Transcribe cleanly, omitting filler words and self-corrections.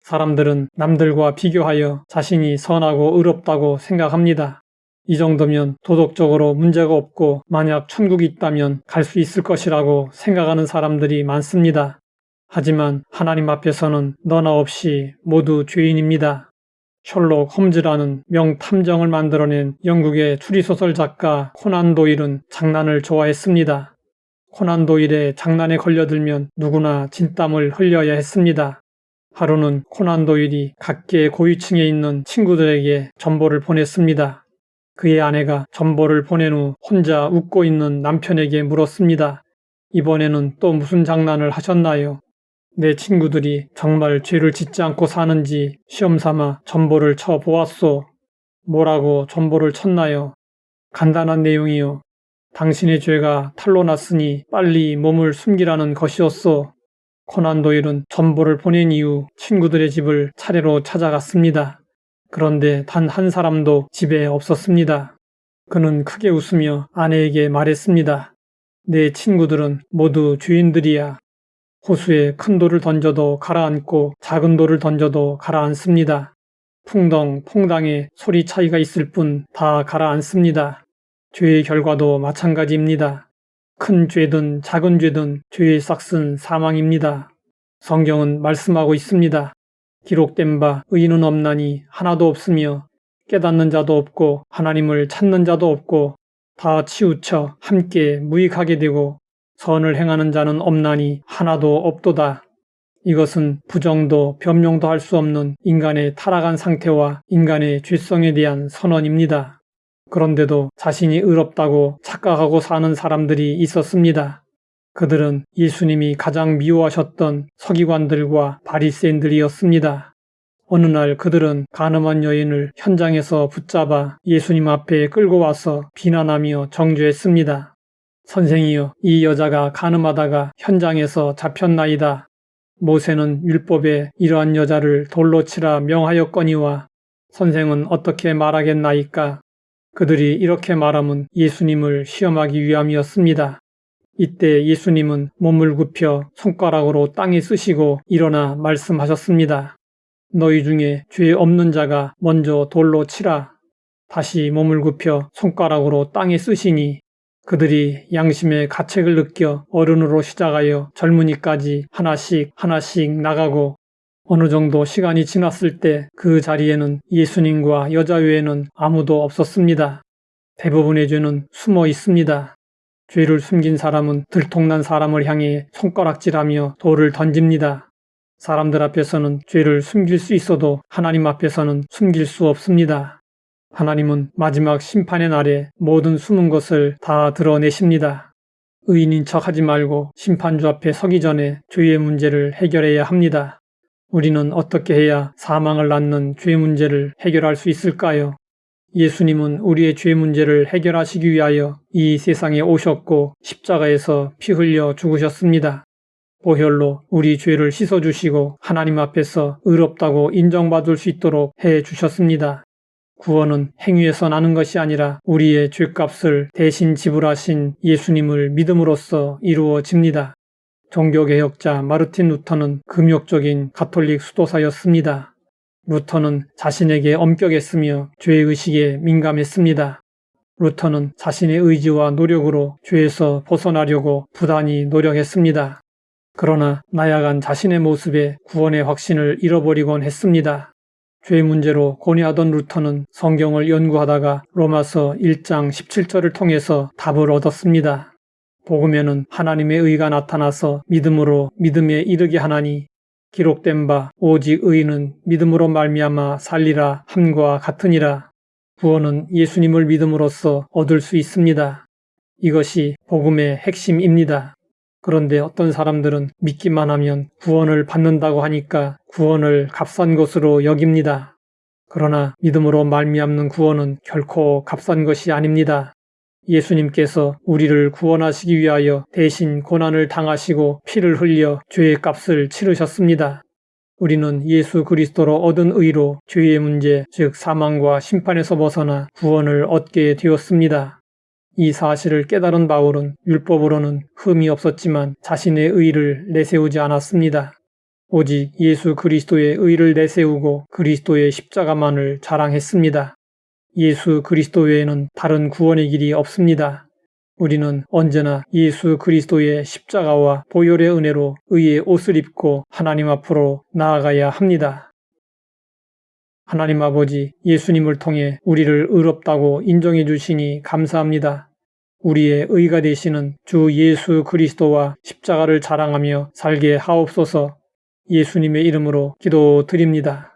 사람들은 남들과 비교하여 자신이 선하고 의롭다고 생각합니다. 이 정도면 도덕적으로 문제가 없고 만약 천국이 있다면 갈 수 있을 것이라고 생각하는 사람들이 많습니다. 하지만 하나님 앞에서는 너나 없이 모두 죄인입니다. 셜록 홈즈라는 명탐정을 만들어낸 영국의 추리소설 작가 코난 도일은 장난을 좋아했습니다. 코난 도일의 장난에 걸려들면 누구나 진땀을 흘려야 했습니다. 하루는 코난 도일이 각계 고위층에 있는 친구들에게 전보를 보냈습니다. 그의 아내가 전보를 보낸 후 혼자 웃고 있는 남편에게 물었습니다. 이번에는 또 무슨 장난을 하셨나요? 내 친구들이 정말 죄를 짓지 않고 사는지 시험삼아 전보를 쳐보았소. 뭐라고 전보를 쳤나요? 간단한 내용이요. 당신의 죄가 탄로났으니 빨리 몸을 숨기라는 것이었소. 코난 도일은 전보를 보낸 이후 친구들의 집을 차례로 찾아갔습니다. 그런데 단 한 사람도 집에 없었습니다. 그는 크게 웃으며 아내에게 말했습니다. 내 친구들은 모두 죄인들이야. 호수에 큰 돌을 던져도 가라앉고 작은 돌을 던져도 가라앉습니다. 풍덩, 퐁당의 소리 차이가 있을 뿐 다 가라앉습니다. 죄의 결과도 마찬가지입니다. 큰 죄든 작은 죄든 죄의 싹은 사망입니다. 성경은 말씀하고 있습니다. 기록된 바 의인은 없나니 하나도 없으며 깨닫는 자도 없고 하나님을 찾는 자도 없고 다 치우쳐 함께 무익하게 되고 선을 행하는 자는 없나니 하나도 없도다. 이것은 부정도 변명도 할 수 없는 인간의 타락한 상태와 인간의 죄성에 대한 선언입니다. 그런데도 자신이 의롭다고 착각하고 사는 사람들이 있었습니다. 그들은 예수님이 가장 미워하셨던 서기관들과 바리새인들이었습니다. 어느 날 그들은 간음한 여인을 현장에서 붙잡아 예수님 앞에 끌고 와서 비난하며 정죄했습니다. 선생이여, 이 여자가 간음하다가 현장에서 잡혔나이다. 모세는 율법에 이러한 여자를 돌로 치라 명하였거니와 선생은 어떻게 말하겠나이까? 그들이 이렇게 말함은 예수님을 시험하기 위함이었습니다. 이때 예수님은 몸을 굽혀 손가락으로 땅에 쓰시고 일어나 말씀하셨습니다. 너희 중에 죄 없는 자가 먼저 돌로 치라. 다시 몸을 굽혀 손가락으로 땅에 쓰시니 그들이 양심의 가책을 느껴 어른으로 시작하여 젊은이까지 하나씩 나가고 어느 정도 시간이 지났을 때 그 자리에는 예수님과 여자 외에는 아무도 없었습니다. 대부분의 죄는 숨어 있습니다. 죄를 숨긴 사람은 들통난 사람을 향해 손가락질하며 돌을 던집니다. 사람들 앞에서는 죄를 숨길 수 있어도 하나님 앞에서는 숨길 수 없습니다. 하나님은 마지막 심판의 날에 모든 숨은 것을 다 드러내십니다. 의인인 척 하지 말고 심판주 앞에 서기 전에 죄의 문제를 해결해야 합니다. 우리는 어떻게 해야 사망을 낳는 죄 문제를 해결할 수 있을까요? 예수님은 우리의 죄 문제를 해결하시기 위하여 이 세상에 오셨고 십자가에서 피 흘려 죽으셨습니다. 보혈로 우리 죄를 씻어주시고 하나님 앞에서 의롭다고 인정받을 수 있도록 해주셨습니다. 구원은 행위에서 나는 것이 아니라 우리의 죄값을 대신 지불하신 예수님을 믿음으로써 이루어집니다. 종교개혁자 마르틴 루터는 금욕적인 가톨릭 수도사였습니다. 루터는 자신에게 엄격했으며 죄의식에 민감했습니다. 루터는 자신의 의지와 노력으로 죄에서 벗어나려고 부단히 노력했습니다. 그러나 나약한 자신의 모습에 구원의 확신을 잃어버리곤 했습니다. 죄 문제로 고뇌하던 루터는 성경을 연구하다가 로마서 1장 17절을 통해서 답을 얻었습니다. 복음에는 하나님의 의가 나타나서 믿음으로 믿음에 이르게 하나니 기록된 바 오직 의인은 믿음으로 말미암아 살리라 함과 같으니라. 구원은 예수님을 믿음으로써 얻을 수 있습니다. 이것이 복음의 핵심입니다. 그런데 어떤 사람들은 믿기만 하면 구원을 받는다고 하니까 구원을 값싼 것으로 여깁니다. 그러나 믿음으로 말미암는 구원은 결코 값싼 것이 아닙니다. 예수님께서 우리를 구원하시기 위하여 대신 고난을 당하시고 피를 흘려 죄의 값을 치르셨습니다. 우리는 예수 그리스도로 얻은 의로 죄의 문제, 즉 사망과 심판에서 벗어나 구원을 얻게 되었습니다. 이 사실을 깨달은 바울은 율법으로는 흠이 없었지만 자신의 의를 내세우지 않았습니다. 오직 예수 그리스도의 의를 내세우고 그리스도의 십자가만을 자랑했습니다. 예수 그리스도 외에는 다른 구원의 길이 없습니다. 우리는 언제나 예수 그리스도의 십자가와 보혈의 은혜로 의의 옷을 입고 하나님 앞으로 나아가야 합니다. 하나님 아버지, 예수님을 통해 우리를 의롭다고 인정해 주시니 감사합니다. 우리의 의가 되시는 주 예수 그리스도와 십자가를 자랑하며 살게 하옵소서. 예수님의 이름으로 기도드립니다.